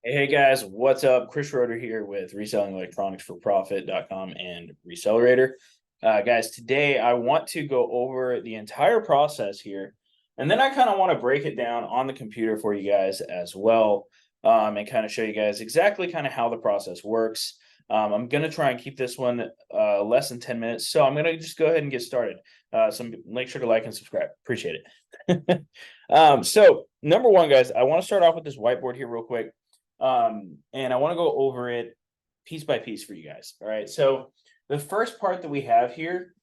Hey guys, what's up? Chris Schroeder here with resellingelectronicsforprofit.com and Resellerator. Guys, today I want to go over the entire process here, and then I kind of want to break it down on the computer for you guys as well, and kind of show you guys exactly kind of how the process works. I'm going to try and keep this one less than 10 minutes, so I'm going to just go ahead and get started. So make sure to like and subscribe. Appreciate it. So number one, guys, I want to start off with this whiteboard here real quick. And I want to go over it piece by piece for you guys. All right. So the first part that we have here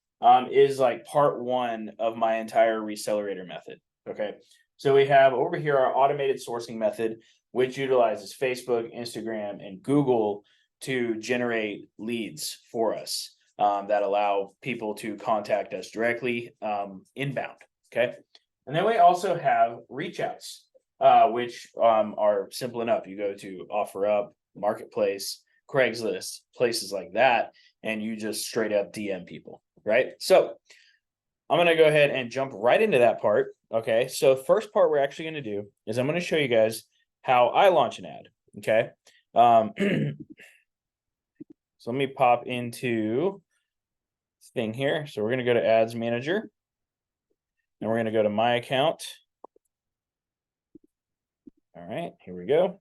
is like part one of my entire Resellerator method. Okay. So we have over here our automated sourcing method, which utilizes Facebook, Instagram, and Google to generate leads for us that allow people to contact us directly inbound. Okay. And then we also have reach outs which are simple enough. You go to OfferUp, Marketplace, Craigslist, places like that, and you just straight up DM people, right? So I'm going to go ahead and jump right into that part. Okay. So first part we're actually going to do is I'm going to show you guys how I launch an ad. Okay. So let me pop into this thing here. So we're going to go to Ads Manager, and we're going to go to My Account. All right, here we go.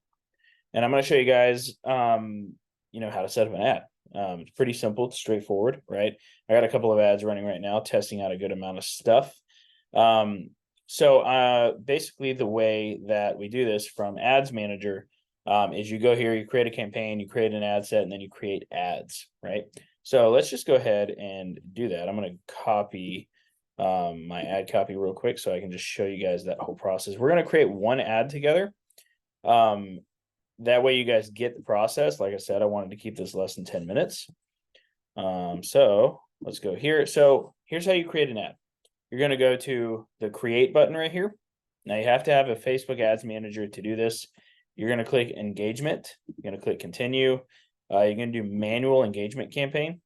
And I'm going to show you guys, how to set up an ad. It's pretty simple. It's straightforward, right? I got a couple of ads running right now, testing out a good amount of stuff. Basically the way that we do this from Ads Manager is you go here, you create a campaign, you create an ad set, and then you create ads, right? So let's just go ahead and do that. I'm going to copy my ad copy real quick so I can just show you guys that whole process. We're going to create one ad together. That way you guys get the process. Like I said, I wanted to keep this less than 10 minutes. So let's go here. So here's how you create an ad. You're going to go to the create button right here. Now you have to have a Facebook Ads Manager to do this. You're going to click engagement. You're going to click continue. You're going to do manual engagement campaign.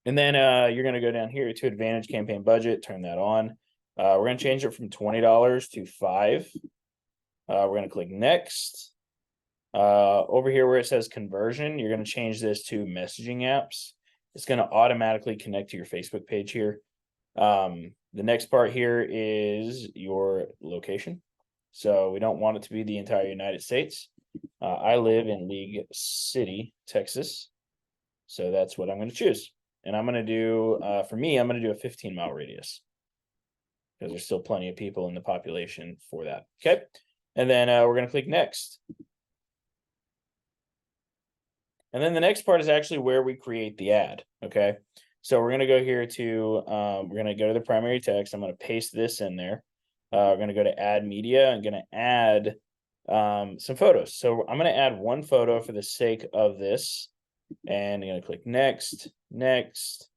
And then you're going to go down here to advantage campaign budget, turn that on. We're going to change it from $20 to $5. We're going to click next. Over here where it says conversion, you're going to change this to messaging apps. It's going to automatically connect to your Facebook page here. The next part here is your location. So we don't want it to be the entire United States. I live in League City, Texas. So that's what I'm going to choose. And I'm going to do, for me, I'm going to do a 15-mile radius, because there's still plenty of people in the population for that. Okay. And then we're going to click next. And then the next part is actually where we create the ad. Okay. So we're going to go here to, we're going to go to the primary text. I'm going to paste this in there. We're going to go to add media. I'm going to add some photos. So I'm going to add one photo for the sake of this. And I'm going to click next, next,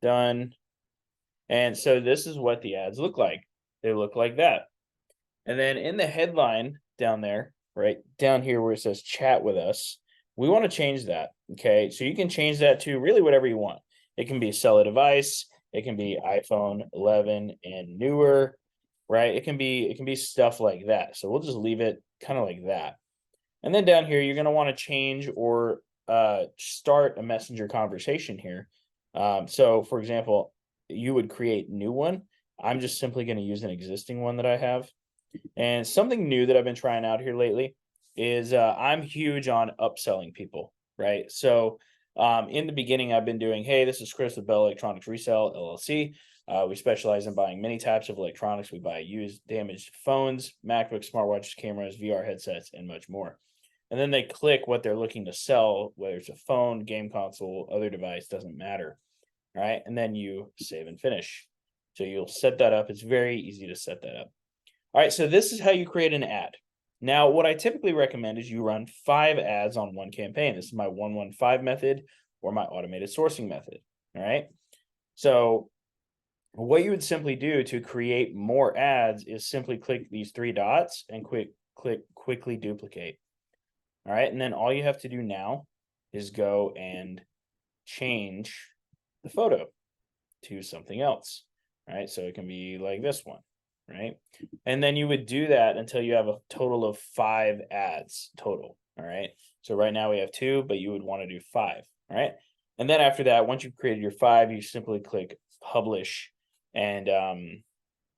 done. And so this is what the ads look like. They look like that. And then in the headline down there, right down here where it says chat with us, we want to change that. Okay. So you can change that to really whatever you want. It can be sell a device. It can be iPhone 11 and newer, right? It can be stuff like that. So we'll just leave it kind of like that. And then down here, you're going to want to change or start a messenger conversation here. So for example, you would create new one. I'm just simply going to use an existing one that I have. And something new that I've been trying out here lately is I'm huge on upselling people, right? So in the beginning, I've been doing, hey, this is Chris with Bell Electronics Resell LLC. We specialize in buying many types of electronics. We buy used, damaged phones, MacBooks, smartwatches, cameras, VR headsets, and much more. And then they click what they're looking to sell, whether it's a phone, game console, other device, doesn't matter. All right. And then you save and finish. So you'll set that up. It's very easy to set that up. All right. So this is how you create an ad. Now, what I typically recommend is you run 5 ads on one campaign. This is my 115 method or my automated sourcing method. All right. So what you would simply do to create more ads is simply click these 3 dots and quickly duplicate. All right. And then all you have to do now is go and change the photo to something else. All right. So it can be like this one. right? And then you would do that until you have a total of 5 ads total. All right. So right now we have 2, but you would want to do 5. All right. And then after that, once you've created your 5, you simply click publish, and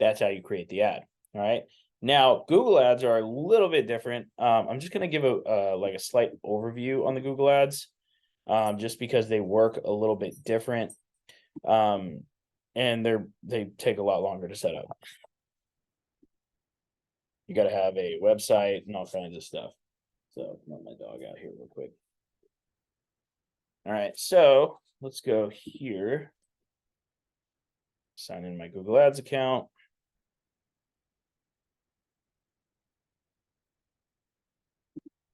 that's how you create the ad. All right. Now, Google ads are a little bit different. I'm just going to give a like a slight overview on the Google ads, just because they work a little bit different, and they take a lot longer to set up. You got to have a website and all kinds of stuff. So let my dog out here real quick. All right, so let's go here. Sign in my Google Ads account.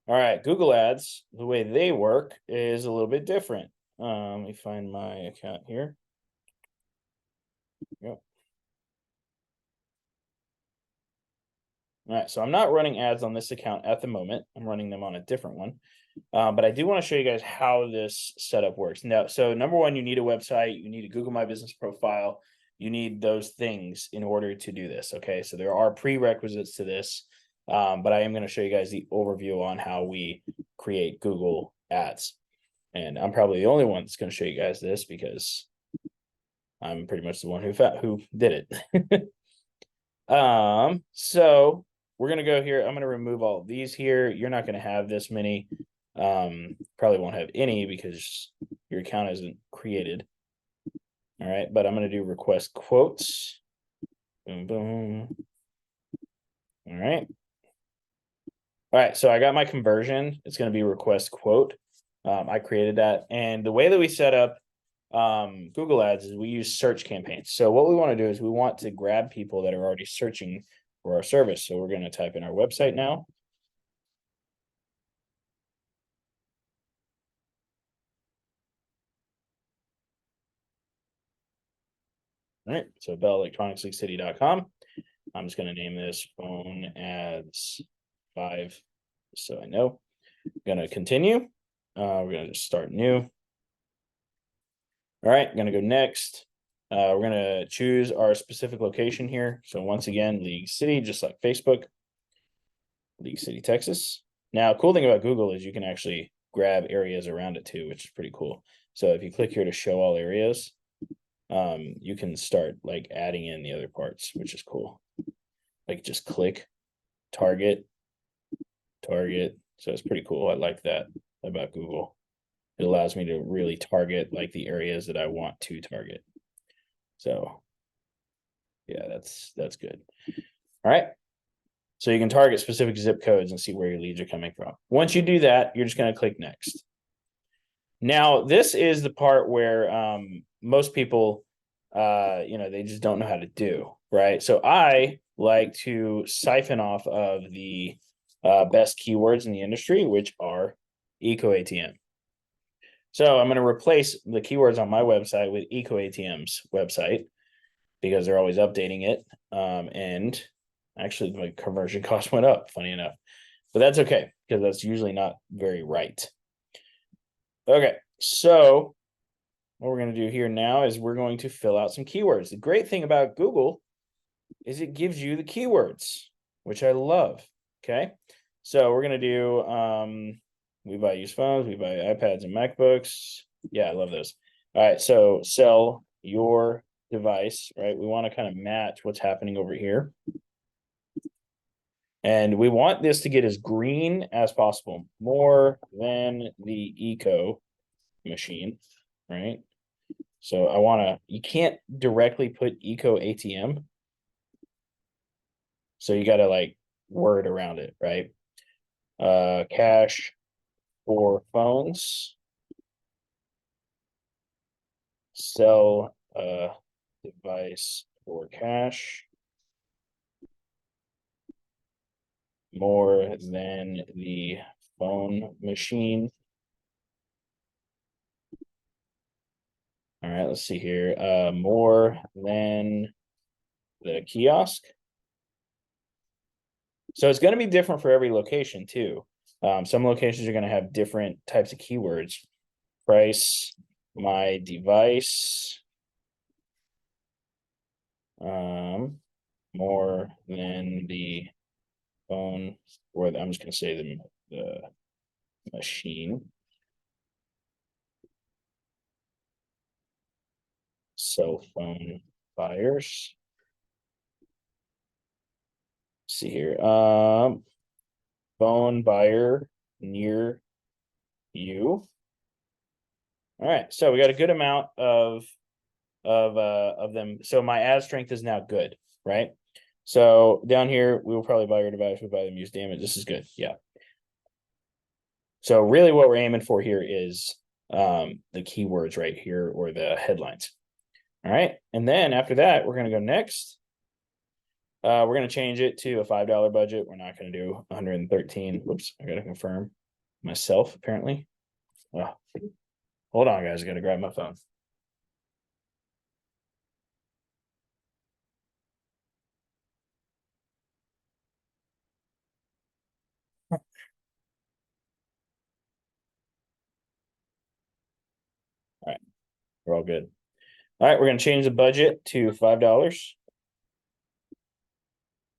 All right, Google Ads, the way they work is a little bit different. Let me find my account here. Yep. All right, so I'm not running ads on this account at the moment. I'm running them on a different one. But I do want to show you guys how this setup works. Now, so number one, you need a website, you need a Google My Business profile, you need those things in order to do this. Okay, so there are prerequisites to this, but I am going to show you guys the overview on how we create Google ads. And I'm probably the only one that's going to show you guys this because I'm pretty much the one who did it. So we're going to go here. I'm going to remove all of these here. You're not going to have this many. Probably won't have any because your account isn't created. All right, but I'm going to do request quotes. Boom, boom. All right. All right, so I got my conversion. It's going to be request quote. I created that. And the way that we set up Google Ads is we use search campaigns. So what we want to do is we want to grab people that are already searching for our service. So we're going to type in our website now. All right, so bellelectronicsleaguecity.com. I'm just going to name this phone ads 5, so I know. I'm going to continue. We're going to just start new. All right, I'm going to go next. We're going to choose our specific location here. So once again, League City, just like Facebook. League City, Texas. Now, cool thing about Google is you can actually grab areas around it too, which is pretty cool. So if you click here to show all areas, you can start like adding in the other parts, which is cool. Like just click, target. So it's pretty cool. I like that about Google. It allows me to really target like the areas that I want to target. So yeah, that's good. All right. So you can target specific zip codes and see where your leads are coming from. Once you do that, you're just going to click next. Now, this is the part where most people, they just don't know how to do, right? So I like to siphon off of the best keywords in the industry, which are Eco ATM. So I'm going to replace the keywords on my website with Eco ATM's website because they're always updating it. And actually, my conversion cost went up, funny enough. But that's okay, because that's usually not very right. Okay, so what we're going to do here now is we're going to fill out some keywords. The great thing about Google is it gives you the keywords, which I love. Okay, so we're going to do, we buy used phones, we buy iPads and MacBooks. Yeah, I love those. All right, so sell your device, right? We want to kind of match what's happening over here. And we want this to get as green as possible, more than the Eco machine, right? So I want to, you can't directly put Eco ATM. So you got to like word around it, right? Cash for phones, sell a device for cash, more than the phone machine. All right, let's see here. More than the kiosk. So it's going to be different for every location too. Some locations are going to have different types of keywords. Price, my device. more than the phone, or I'm just going to say the machine. Cell phone buyers. Let's see here. Phone buyer near you. All right, so we got a good amount of them. So my ad strength is now good, right? So down here, we will probably buy your device, we buy them, use damage. This is good. Yeah. So really what we're aiming for here is the keywords right here, or the headlines. All right. And then after that, we're going to go next. We're going to change it to a $5 budget. We're not going to do 113. Whoops. I got to confirm myself, apparently. Oh, hold on, guys. I got to grab my phone. All right. We're all good. All right. We're going to change the budget to $5.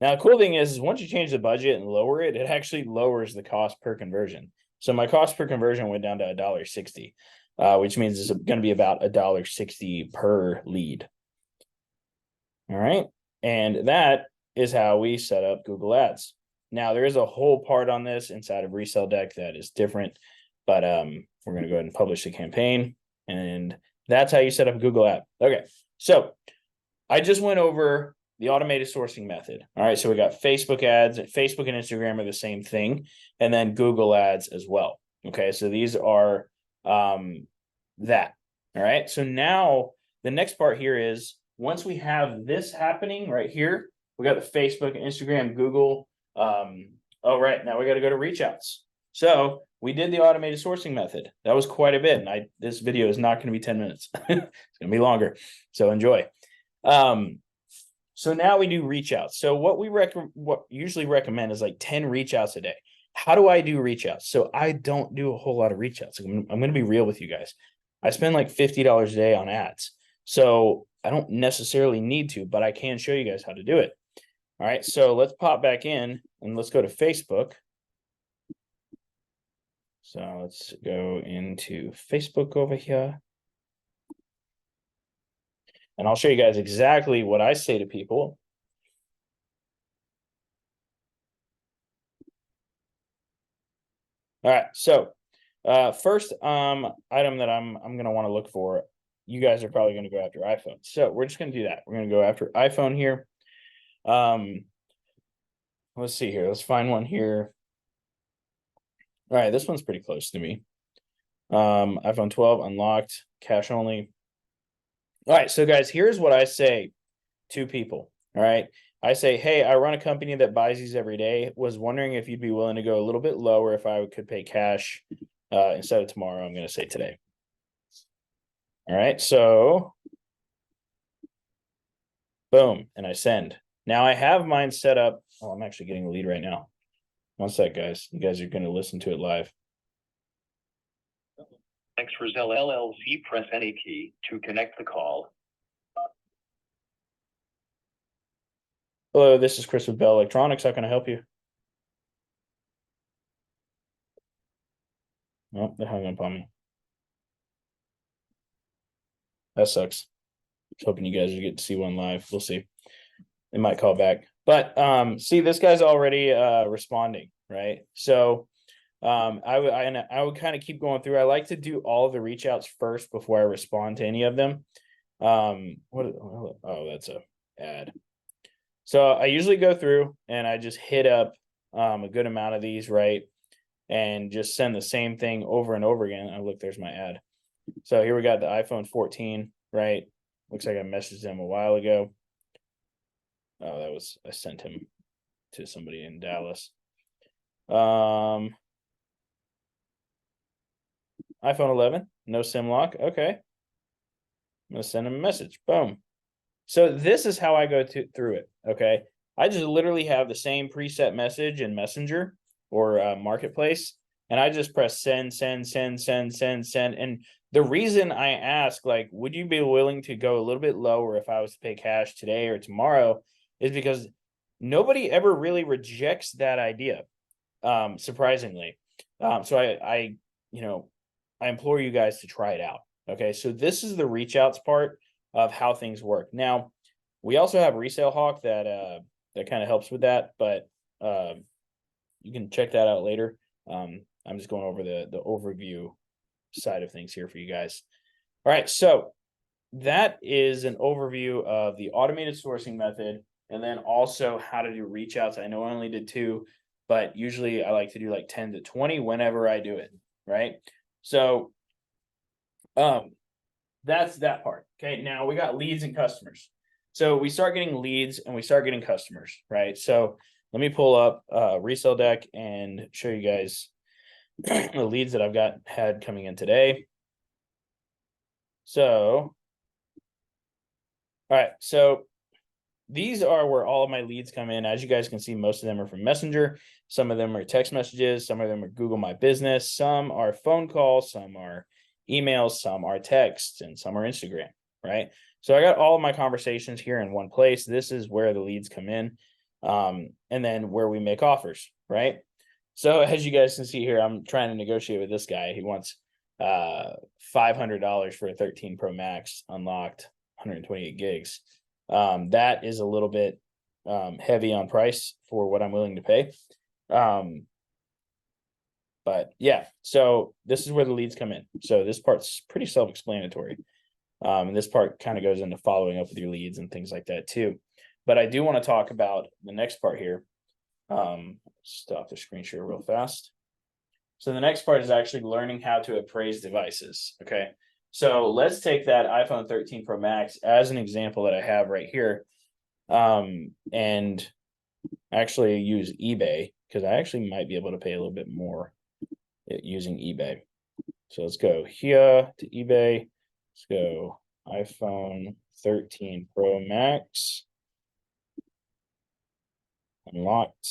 Now, the cool thing is once you change the budget and lower it, it actually lowers the cost per conversion. So my cost per conversion went down to $1.60, which means it's going to be about $1.60 per lead. All right. And that is how we set up Google Ads. Now, there is a whole part on this inside of Resell Deck that is different, but we're going to go ahead and publish the campaign. And that's how you set up a Google ad. Okay. So I just went over the automated sourcing method. All right. So we got Facebook ads. Facebook and Instagram are the same thing. And then Google ads as well. Okay. So these are that. All right. So now the next part here is once we have this happening right here, we got the Facebook, Instagram, Google. Oh, right. Now we got to go to reach outs. So we did the automated sourcing method. That was quite a bit. And this video is not going to be 10 minutes. It's going to be longer. So enjoy. So now we do reach outs. So what we usually recommend is like 10 reach outs a day. How do I do reach outs? So I don't do a whole lot of reach outs. I'm going to be real with you guys. I spend like $50 a day on ads. So I don't necessarily need to, but I can show you guys how to do it. All right. So let's pop back in and let's go to Facebook. So let's go into Facebook over here. And I'll show you guys exactly what I say to people. All right. So first item that I'm going to want to look for, you guys are probably going to go after iPhone. So we're just going to do that. We're going to go after iPhone here. Let's see here. Let's find one here. All right. This one's pretty close to me. iPhone 12 unlocked, cash only. All right. So guys, here's what I say to people. All right. I say, hey, I run a company that buys these every day. Was wondering if you'd be willing to go a little bit lower if I could pay cash instead of tomorrow. I'm going to say today. All right. So boom. And I send. Now I have mine set up. Oh, I'm actually getting a lead right now. One sec, guys. You guys are going to listen to it live. Thanks for Zell LLC. Press any key to connect the call. Hello, this is Chris with Bell Electronics. How can I help you? Oh, they hung up on me. That sucks. I was hoping you guys would get to see one live. We'll see. They might call back. But see, this guy's already responding, right? So I would kind of keep going through. I like to do all of the reach outs first before I respond to any of them. Oh, that's a ad. So I usually go through and I just hit up a good amount of these, right? And just send the same thing over and over again. Oh, look, there's my ad. So here we got the iPhone 14, right? Looks like I messaged him a while ago. Oh, I sent him to somebody in Dallas. iPhone 11, no SIM lock. Okay. I'm going to send him a message. Boom. So this is how I go through it. Okay. I just literally have the same preset message in Messenger or Marketplace. And I just press send. And the reason I ask, like, would you be willing to go a little bit lower if I was to pay cash today or tomorrow, is because nobody ever really rejects that idea, surprisingly. So I implore you guys to try it out. Okay, so this is the reach outs part of how things work. Now, we also have Resale Hawk that kind of helps with that, but you can check that out later. I'm just going over the overview side of things here for you guys. All right, so that is an overview of the automated sourcing method, and then also how to do reach outs. I know I only did 2, but usually I like to do like 10 to 20 whenever I do it, right? So that's that part. Okay, now we got leads and customers. So we start getting leads and we start getting customers, right? So let me pull up Resale Deck and show you guys the leads that I've had coming in today. So, all right, so these are where all of my leads come in. As you guys can see, most of them are from Messenger. Some of them are text messages. Some of them are Google My Business. Some are phone calls. Some are emails. Some are texts, and some are Instagram, right? So I got all of my conversations here in one place. This is where the leads come in, and then where we make offers, right? So as you guys can see here, I'm trying to negotiate with this guy. He wants $500 for a 13 Pro Max unlocked, 128 gigs. That is a little bit heavy on price for what I'm willing to pay. But yeah, so this is where the leads come in. So this part's pretty self-explanatory. And this part kind of goes into following up with your leads and things like that too. But I do want to talk about the next part here. Stop the screen share real fast. So the next part is actually learning how to appraise devices. Okay. So let's take that iPhone 13 Pro Max as an example that I have right here. And actually use eBay, because I actually might be able to pay a little bit more using eBay. So let's go here to eBay. Let's go iPhone 13 Pro Max. Unlocked.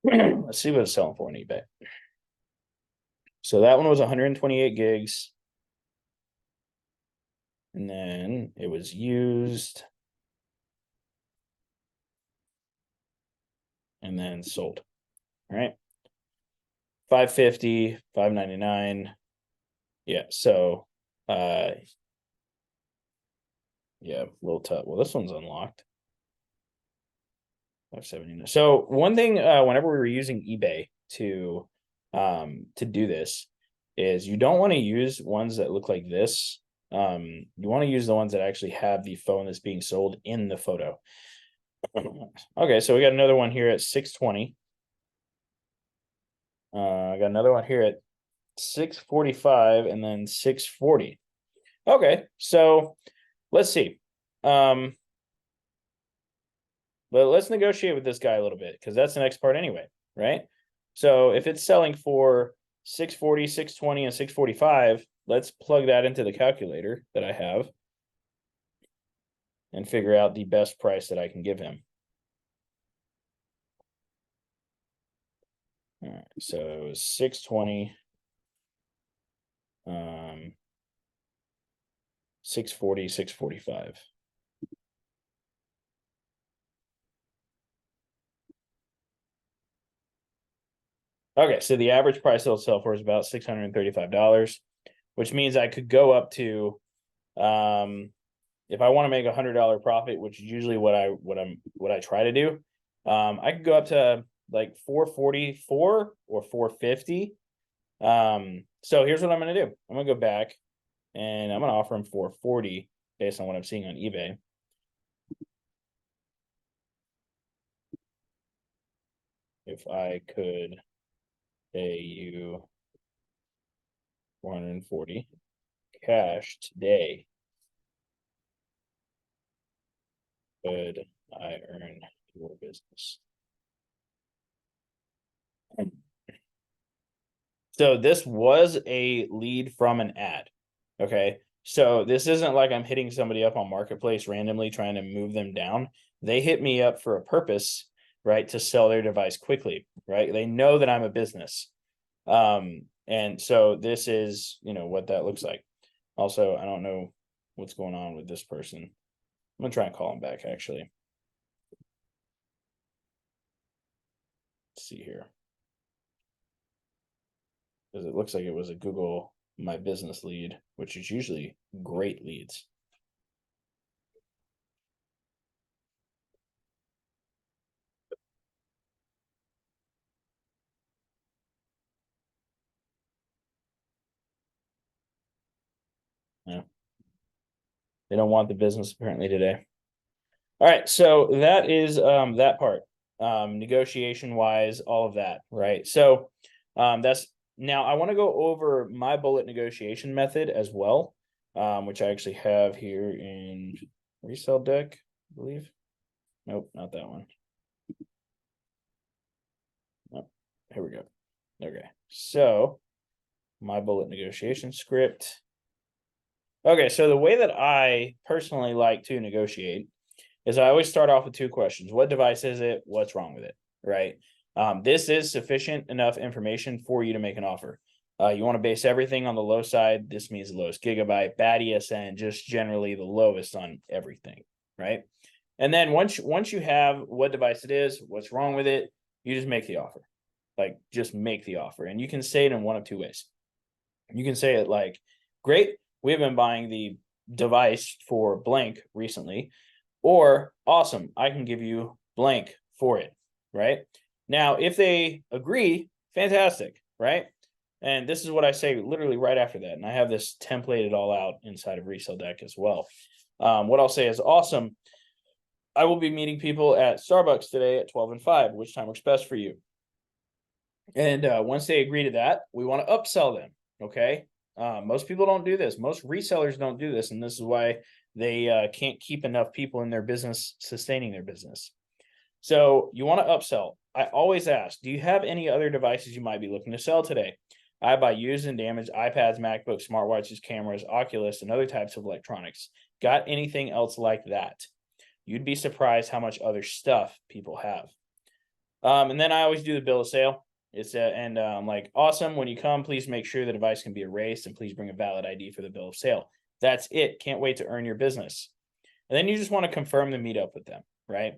Let's see what it's selling for on eBay. So that one was 128 gigs. And then it was used. And then sold. All right. 550, 599. Yeah, so yeah, a little tough. Well, this one's unlocked. 579. So one thing, whenever we were using eBay to do this, is you don't want to use ones that look like this. You want to use the ones that actually have the phone that's being sold in the photo. Okay, so we got another one here at 620. I got another one here at 645 and then 640. Okay, so let's see. But let's negotiate with this guy a little bit, because that's the next part anyway, right? So if it's selling for 640, 620, and 645, let's plug that into the calculator that I have and figure out the best price that I can give him. All right, so 620, 640, 645. Okay, so the average price it'll sell for is about $635, which means I could go up to, if I want to make $100 profit, which is usually what I try to do, I could go up to like 444 or 450. So here's what I'm gonna do. I'm gonna go back and I'm gonna offer him 440 based on what I'm seeing on eBay. If I could pay you 440 cash today, could I earn your business? So this was a lead from an ad. Okay. So this isn't like I'm hitting somebody up on Marketplace randomly trying to move them down. They hit me up for a purpose, right? To sell their device quickly, right? They know that I'm a business. And so this is, what that looks like. Also, I don't know what's going on with this person. gonna try and call him back actually. Let's see here. Because it looks like it was a Google My Business lead, which is usually great leads. Yeah. They don't want the business apparently today. All right, so that is that part. Negotiation wise, all of that, right? So that's now I want to go over my bullet negotiation method as well, which I actually have here in Resell Deck, I believe. Nope, not that one. Nope. Here we go. Okay, so my bullet negotiation script. Okay, so the way that I personally like to negotiate is I always start off with two questions. What device is it? What's wrong with it? Right. This is sufficient enough information for you to make an offer. You want to base everything on the low side. This means the lowest gigabyte, bad ESN, just generally the lowest on everything. Right. And then once you have what device it is, what's wrong with it, you just make the offer. Like just make the offer. And you can say it in one of two ways. You can say it like, great, we've been buying the device for blank recently, or awesome, I can give you blank for it, right? Now, if they agree, fantastic, right? And this is what I say literally right after that. And I have this templated all out inside of Resell Deck as well. What I'll say is awesome. I will be meeting people at Starbucks today at 12 and 5. Which time works best for you? And once they agree to that, we want to upsell them. Okay. Most people don't do this. Most resellers don't do this. And this is why they can't keep enough people in their business sustaining their business. So you want to upsell. I always ask, do you have any other devices you might be looking to sell today? I buy used and damaged iPads, MacBooks, smartwatches, cameras, Oculus, and other types of electronics. Got anything else like that? You'd be surprised how much other stuff people have. And then I always do the bill of sale. It's like, awesome. When you come, please make sure the device can be erased and please bring a valid ID for the bill of sale. That's it. Can't wait to earn your business. And then you just want to confirm the meetup with them, right?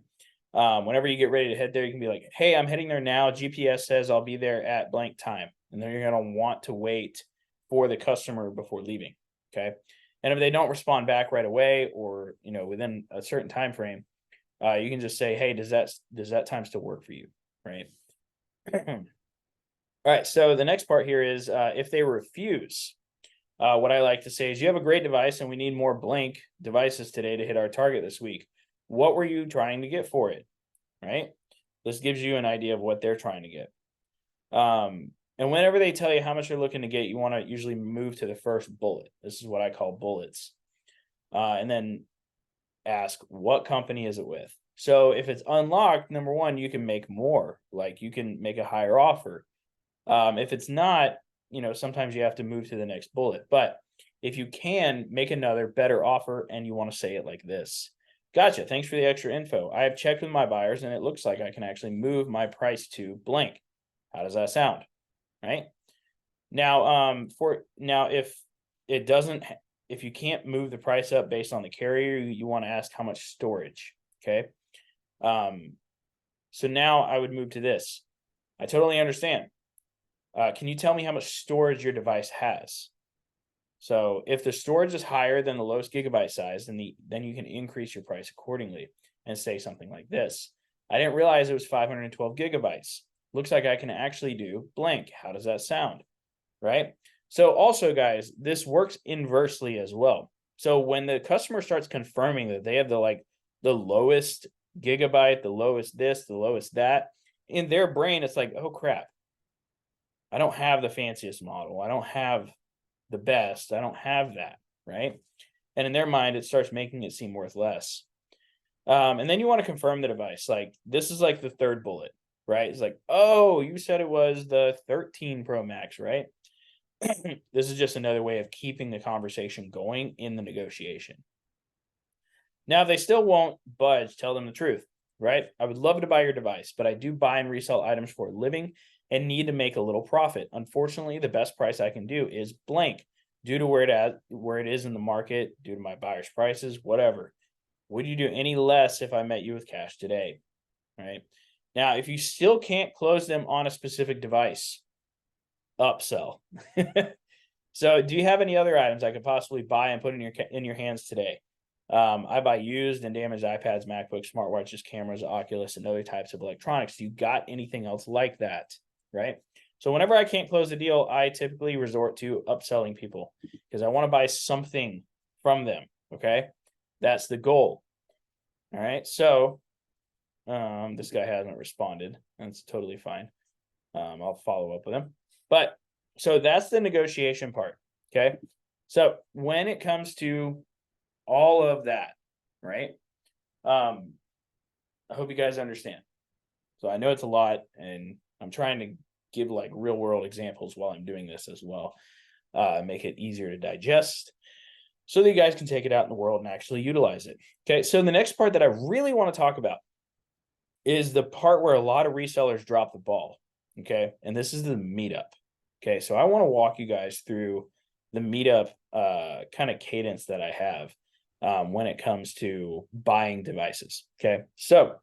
Whenever you get ready to head there, you can be like, hey, I'm heading there now. GPS says I'll be there at blank time. And then you're going to want to wait for the customer before leaving. Okay. And if they don't respond back right away or, within a certain time frame, you can just say, hey, does that time still work for you? Right. All right. So the next part here is if they refuse, what I like to say is you have a great device and we need more blank devices today to hit our target this week. What were you trying to get for it? Right. This gives you an idea of what they're trying to get. And whenever they tell you how much they're looking to get, you want to usually move to the first bullet. This is what I call bullets. And then ask, what company is it with? So if it's unlocked, number one, you can make more, like you can make a higher offer. If it's not, sometimes you have to move to the next bullet. But if you can make another better offer and you want to say it like this. Gotcha. Thanks for the extra info. I have checked with my buyers and it looks like I can actually move my price to blank. How does that sound? Right now, if it doesn't, if you can't move the price up based on the carrier, you want to ask how much storage. Okay. So now I would move to this. I totally understand. Can you tell me how much storage your device has? So if the storage is higher than the lowest gigabyte size, then you can increase your price accordingly and say something like this. I didn't realize it was 512 gigabytes. Looks like I can actually do blank. How does that sound? Right? So also, guys, this works inversely as well. So when the customer starts confirming that they have the lowest gigabyte, the lowest this, the lowest that, in their brain, it's like, oh crap, I don't have the fanciest model. I don't have the best. I don't have that, right? And in their mind, it starts making it seem worth less. And then you want to confirm the device. Like this is like the third bullet, right? It's like, oh, you said it was the 13 Pro Max, right? This is just another way of keeping the conversation going in the negotiation. Now, if they still won't budge, tell them the truth, right? I would love to buy your device, but I do buy and resell items for a living and need to make a little profit. Unfortunately, the best price I can do is blank due to where it is in the market, due to my buyer's prices, whatever. Would you do any less if I met you with cash today? Right now, if you still can't close them on a specific device, upsell. So do you have any other items I could possibly buy and put in your hands today? I buy used and damaged iPads, MacBooks, smartwatches, cameras, Oculus, and other types of electronics. Do you got anything else like that? Right. So whenever I can't close a deal, I typically resort to upselling people because I want to buy something from them. Okay. That's the goal. All right. So this guy hasn't responded. That's totally fine. I'll follow up with him. But so that's the negotiation part. Okay. So when it comes to all of that, right? I hope you guys understand. So I know it's a lot, and I'm trying to give like real world examples while I'm doing this as well. Make it easier to digest so that you guys can take it out in the world and actually utilize it. Okay. So the next part that I really want to talk about is the part where a lot of resellers drop the ball. Okay. And this is the meetup. Okay. So I want to walk you guys through the meetup kind of cadence that I have when it comes to buying devices. Okay. So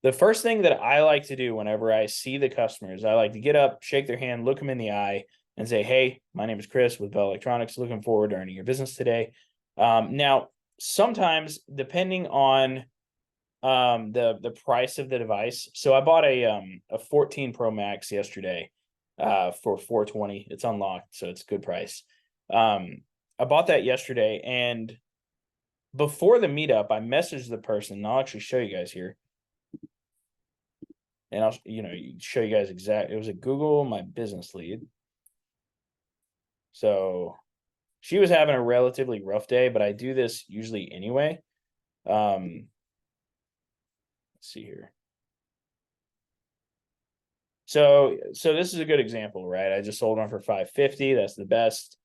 the first thing that I like to do whenever I see the customers, I like to get up, shake their hand, look them in the eye, and say, hey, my name is Chris with Bell Electronics. Looking forward to earning your business today. Now, sometimes depending on the price of the device. So I bought a 14 Pro Max yesterday for $420. It's unlocked, so it's a good price. I bought that yesterday, and before the meetup, I messaged the person, and I'll actually show you guys here. And I'll show you guys exact. It was a Google My Business lead. So she was having a relatively rough day, but I do this usually anyway. Let's see here. So this is a good example, right? I just sold one for $550. That's the best.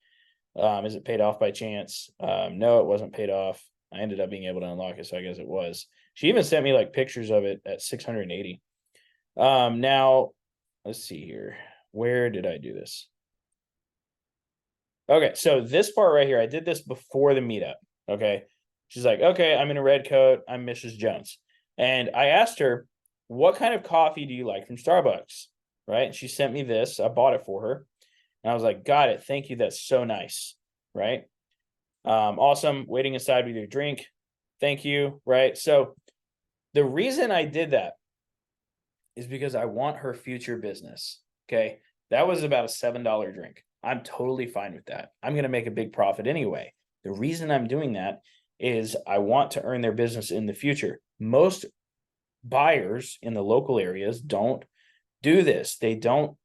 Is it paid off by chance? No, it wasn't paid off. I ended up being able to unlock it, so I guess it was. She even sent me like pictures of it at $680. Now let's see here. Where did I do this? Okay, so this part right here, I did this before the meetup. Okay. She's like, okay, I'm in a red coat. I'm Mrs. Jones. And I asked her, what kind of coffee do you like from Starbucks? Right. And she sent me this. I bought it for her. And I was like, got it. Thank you. That's so nice. Right. Awesome. Waiting inside with your drink. Thank you. Right. So the reason I did that is because I want her future business. Okay. That was about a $7 drink. I'm totally fine with that. I'm going to make a big profit anyway. The reason I'm doing that is I want to earn their business in the future. Most buyers in the local areas don't do this. They don't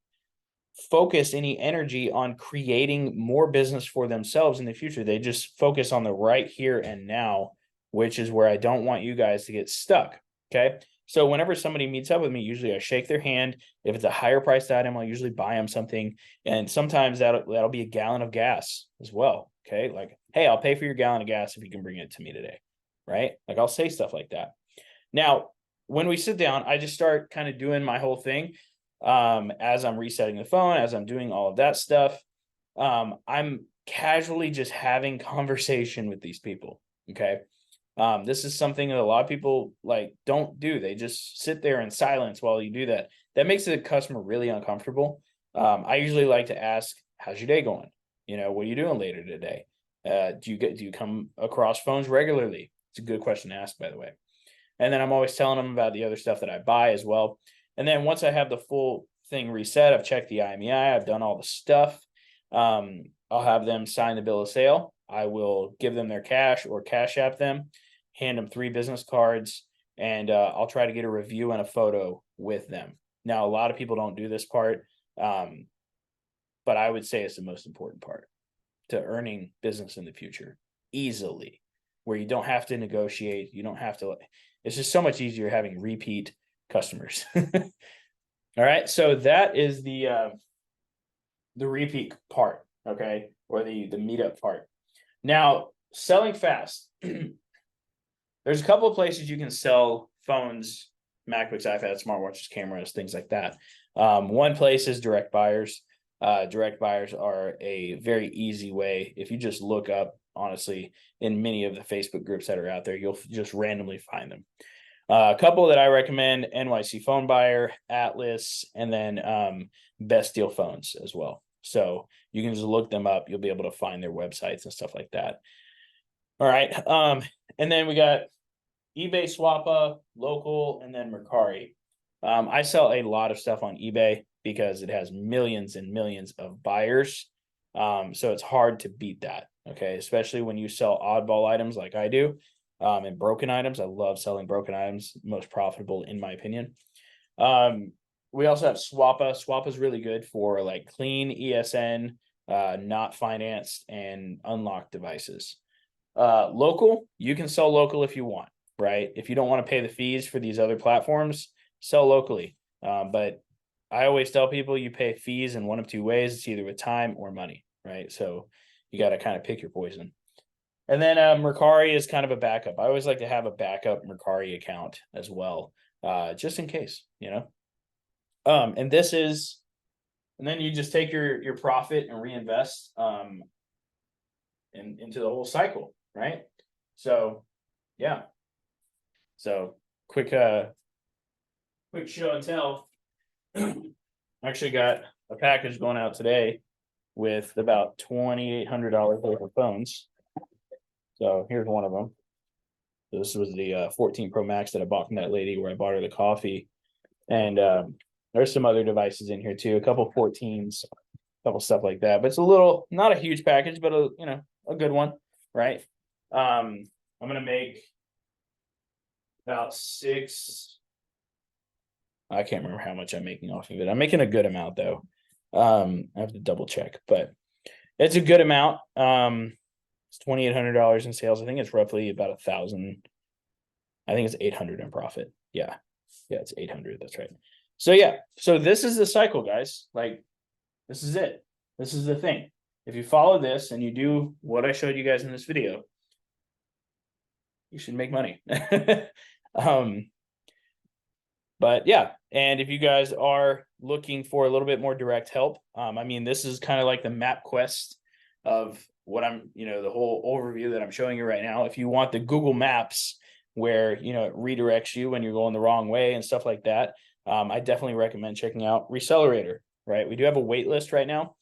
focus any energy on creating more business for themselves in the future. They just focus on the right here and now, which is where I don't want you guys to get stuck. Okay. So whenever somebody meets up with me, usually I shake their hand. If it's a higher priced item, I'll usually buy them something. And sometimes that'll be a gallon of gas as well. Okay. Like, hey, I'll pay for your gallon of gas if you can bring it to me today. Right. Like I'll say stuff like that. Now, when we sit down, I just start kind of doing my whole thing. As I'm resetting the phone, as I'm doing all of that stuff, I'm casually just having conversation with these people. Okay. This is something that a lot of people like don't do. They just sit there in silence while you do that. That makes the customer really uncomfortable. I usually like to ask, how's your day going? What are you doing later today? Do you come across phones regularly? It's a good question to ask, by the way. And then I'm always telling them about the other stuff that I buy as well. And then once I have the full thing reset, I've checked the IMEI, I've done all the stuff. I'll have them sign the bill of sale. I will give them their cash or cash app them, hand them 3 business cards, and I'll try to get a review and a photo with them. Now, a lot of people don't do this part, but I would say it's the most important part to earning business in the future easily, where you don't have to negotiate. You don't have to. It's just so much easier having repeat customers. All right. So that is the repeat part. Okay. Or the meetup part. Now, selling fast. There's a couple of places you can sell phones, MacBooks, iPads, smartwatches, cameras, things like that. One place is direct buyers. Direct buyers are a very easy way. If you just look up honestly, in many of the Facebook groups that are out there, you'll just randomly find them. A couple that I recommend: NYC Phone Buyer, Atlas, and then Best Deal Phones as well. So you can just look them up. You'll be able to find their websites and stuff like that. All right. And then we got eBay, Swappa, Local, and then Mercari. I sell a lot of stuff on eBay because it has millions and millions of buyers. So it's hard to beat that. Okay. Especially when you sell oddball items like I do, and broken items. I love selling broken items, most profitable in my opinion. We also have Swappa. Swappa is really good for like clean ESN, not financed and unlocked devices. Local, you can sell local if you want, right? If you don't want to pay the fees for these other platforms, sell locally. But I always tell people you pay fees in one of two ways. It's either with time or money, right? So you got to kind of pick your poison. And then Mercari is kind of a backup. I always like to have a backup Mercari account as well, just in case, you know. And this is, and then you just take your profit and reinvest into the whole cycle, right? So yeah. So quick show and tell. Actually got a package going out today with about $2,800 worth of phones. So here's one of them. This was the 14 Pro Max that I bought from that lady where I bought her the coffee. And there's some other devices in here too, a couple 14s, a couple stuff like that. But it's a little, not a huge package, but a good one, right? I'm gonna make about I can't remember how much I'm making off of it. I'm making a good amount though. I have to double check, but it's a good amount. It's $2,800 in sales. I think it's roughly about 1,000. I think it's 800 in profit. Yeah, it's 800. That's right. So yeah, so this is the cycle, guys. Like, this is it. This is the thing. If you follow this and you do what I showed you guys in this video, you should make money. But yeah, and if you guys are looking for a little bit more direct help, I mean, this is kind of like the map quest of what I'm, the whole overview that I'm showing you right now. If you want the Google Maps where, it redirects you when you're going the wrong way and stuff like that, I definitely recommend checking out Resellerator, right? We do have a wait list right now,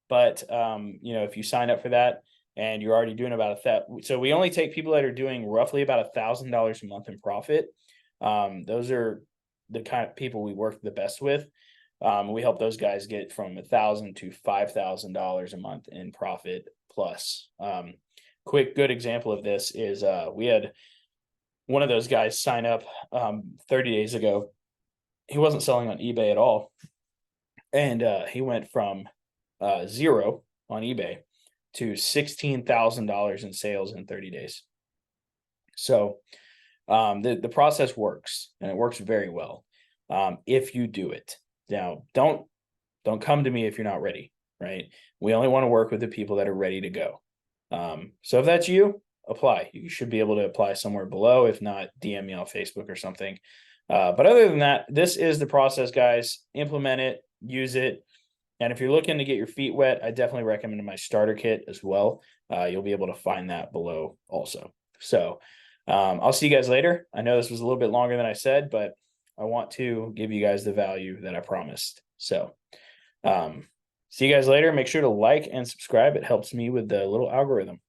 but, if you sign up for that and you're already doing about so we only take people that are doing roughly about $1,000 a month in profit. Those are the kind of people we work the best with. We help those guys get from $1,000 to $5,000 a month in profit plus. Quick good example of this is we had one of those guys sign up 30 days ago. He wasn't selling on eBay at all, and he went from 0 on eBay to $16,000 in sales in 30 days. So the process works, and it works very well if you do it. Now, don't come to me if you're not ready, right? We only want to work with the people that are ready to go. So if that's you, apply. You should be able to apply somewhere below. If not, DM me on Facebook or something. But other than that, this is the process, guys. Implement it, use it. And if you're looking to get your feet wet, I definitely recommend my starter kit as well. You'll be able to find that below also. So I'll see you guys later. I know this was a little bit longer than I said, but I want to give you guys the value that I promised. So see you guys later. Make sure to like and subscribe. It helps me with the little algorithm.